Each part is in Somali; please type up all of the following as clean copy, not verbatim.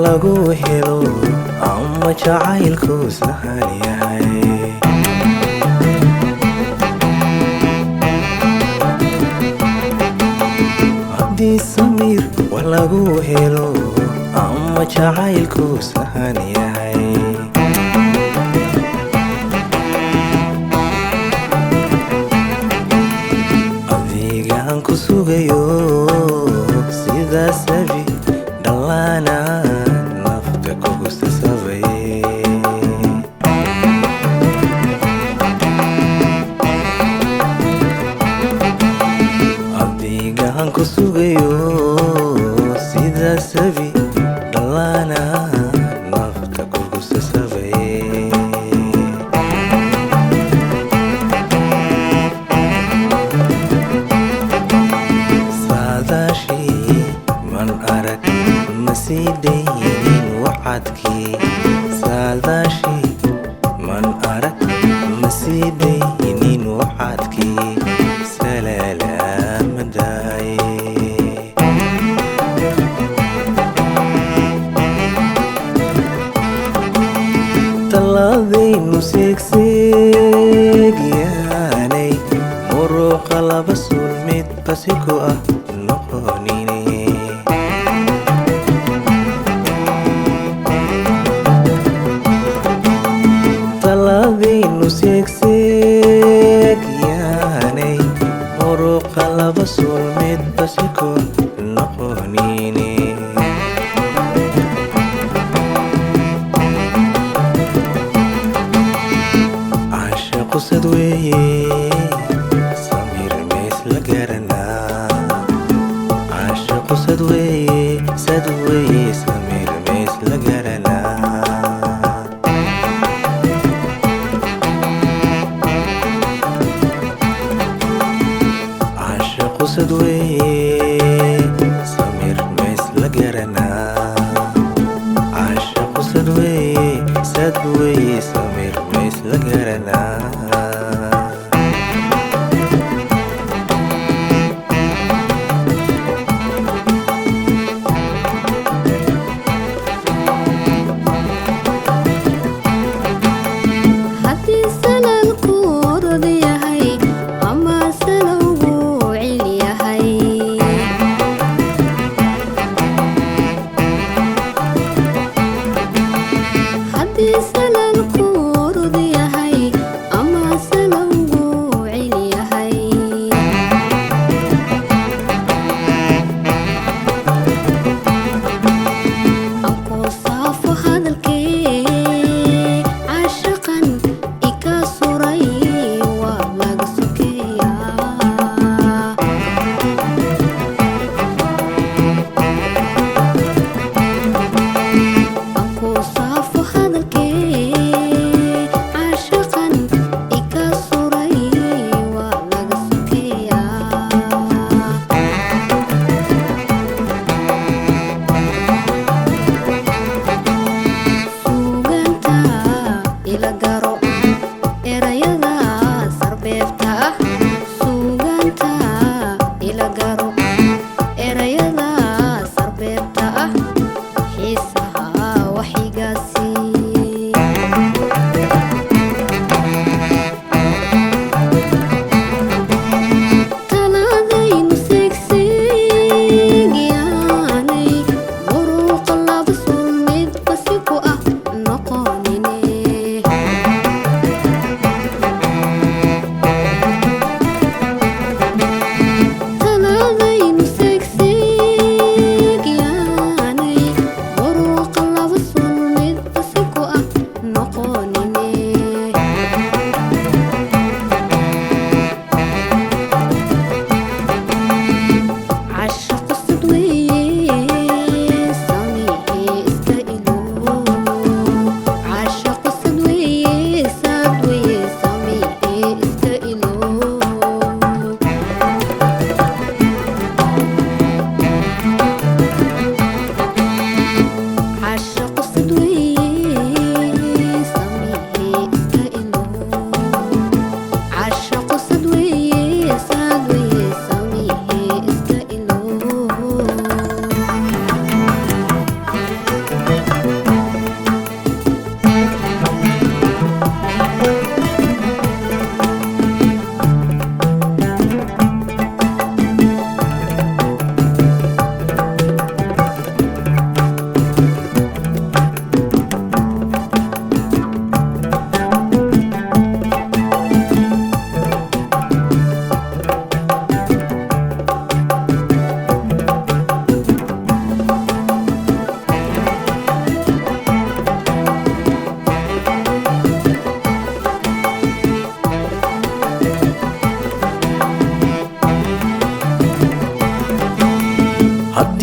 lagu helo ama jacaylku sahal yahay haddii samiir wax lagu helo ama jacaylku sahal yahay adigaan ku sugayo sida sabi dhalaana nafta kugu sasabay adigaan ku sugayo sida sabi dhalaana nafta kugu sasabay saadaashii man arag masiidaynin wacadkii saadaashii man arag masiidaynin wacadkii salaalamadaaye tallaadaynu seegseegyaanay muruqa laba sulmid basiko ah noqonine tallaadaynu seegseegyaanay muruqa laba sulmid basiko noqonine qusad weeye samiir mees la garanaa caasha qusad weeye sad weeye samiir mees la garanaa caasha qusad weeye samiir mees la garanaa caasha qusad weeye sad weeye samiir mees la garanaa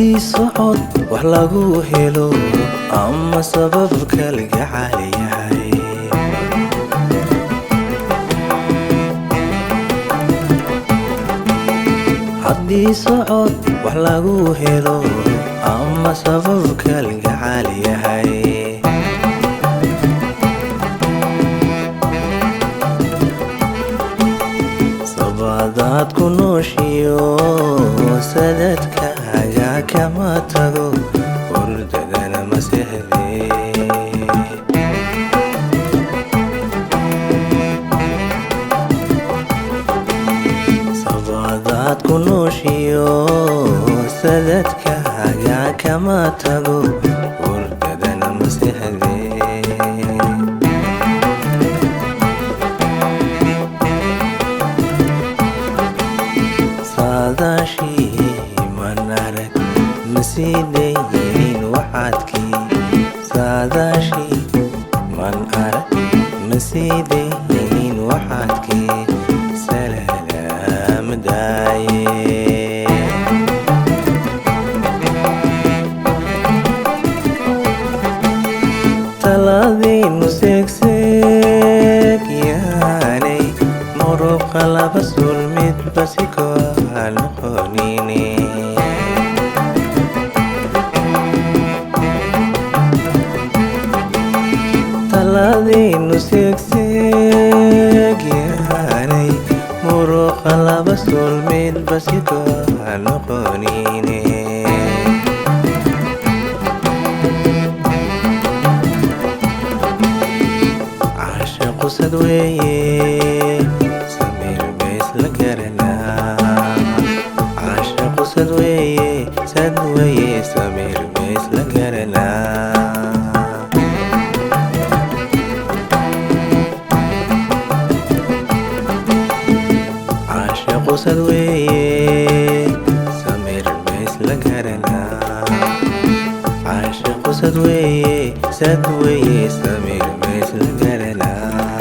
haddii socod wax lagu helo ama sabab kalgacal yahay haddii socod wax lagu helo ama sabab kalgacal yahay sabadaad ku nooshiyo sadadkaaga kama tago hurdadana ma sehde sabadaad ku nooshiyo sadadkaaga kama tago hurdadana ma sehde saadaashii man arag masiidayn waxaadkii saadaashii man arag masiidayn waxaadkii salaamdaaye taladiinu seegseeg yaanay muruqa laba sulmid basiko noqonine taladiinu seegseeg yaanay muruqa laba sulmid basiko noqonine caashaqu sad weeye samir bays la garanaa caashaqu sad weeye samir bays la garanaa caashaqu sad weeye samir bays la garanaa caashaqu sad weeye samir bays la garanaa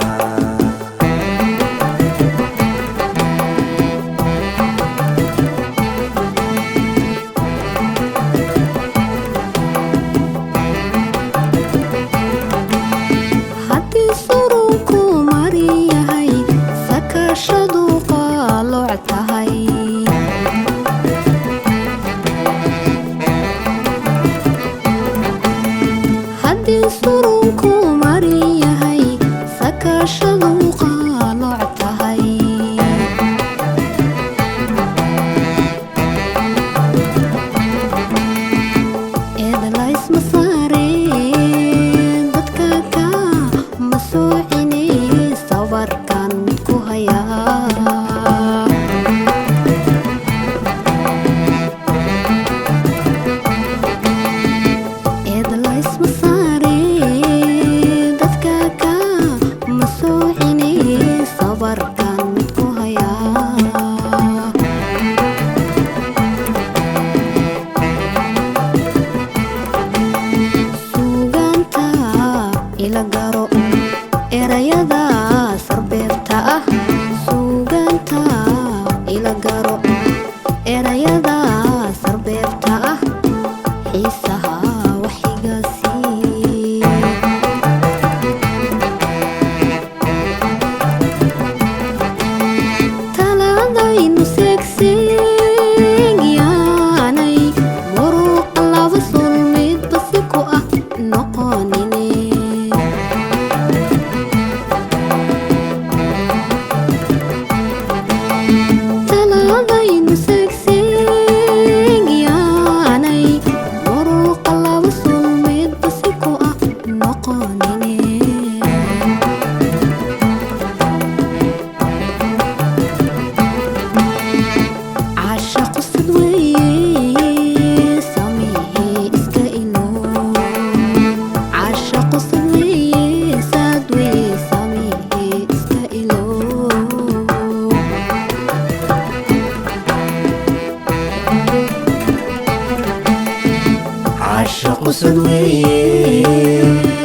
قصد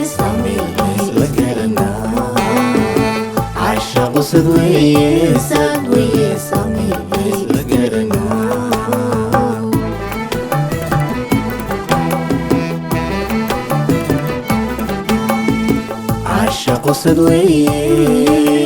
سامي لقرنا عشا قصد سامي لقرنا qosad weeye